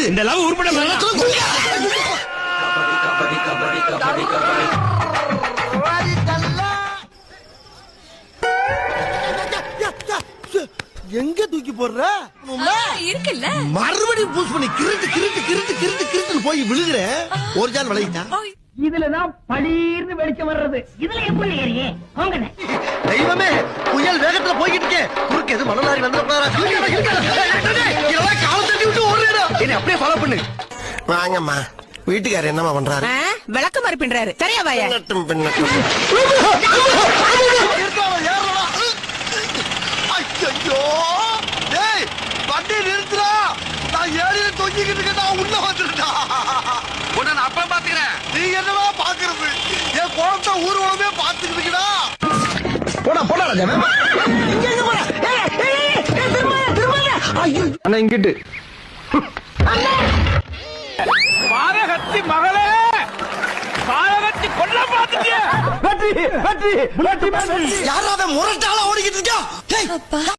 இந்த லவ் உருப்பட எங்க தூக்கி போடுற இருக்குல்ல மறுபடியும் பூஸ் பண்ணி கிருட்டு கிருட்டு கிருட்டு கிருட்டு கிருட்டுன்னு போய் விழுகிற ஒரு ஜான் விளையிட்டா இதுலதான் பளீர்னு வெளிச்சம் வர்றது. இதுல எப்படி ஏறியே தெய்வமே புயல் வேகத்துல போய்கிட்டு இருக்கேன். குறுக்கு எது மணலாரி வந்துட போறா காலம் தட்டி விட்டு ஓடுறா. என்ன அப்படியே ஃபாலோ பண்ணு. வாங்கம்மா வீட்டுக்காரர் என்னமா பண்றாரு? விளக்க மாதிரி பின்றாரு. சரியா வாயா பின்னட்டும் பின்னட்டும். ஐயோ டேய் வண்டி நிறுத்துறா. நான் ஏறிய தொங்கிக்கிட்டு இருக்கேன். நான் உள்ள வந்துட்டா. உன்னை நான் அப்ப பாத்துக்கிறேன். நீ என்னவா பாக்குறது? என் குழந்தை ஊர்வலமே பாத்துக்கிட்டு இருக்கடா. போடா போடா ராஜா. இங்க எங்க போற? திரும்ப ஐயோ அண்ணா இங்கிட்டு பாரகத்தி மகளே பாரகத்தி கொல்ல பாத்துட்டியா? வெற்றி வெற்றி வெற்றி. யாராவது முரட்டாளா ஓடிக்கிட்டு இருக்கா?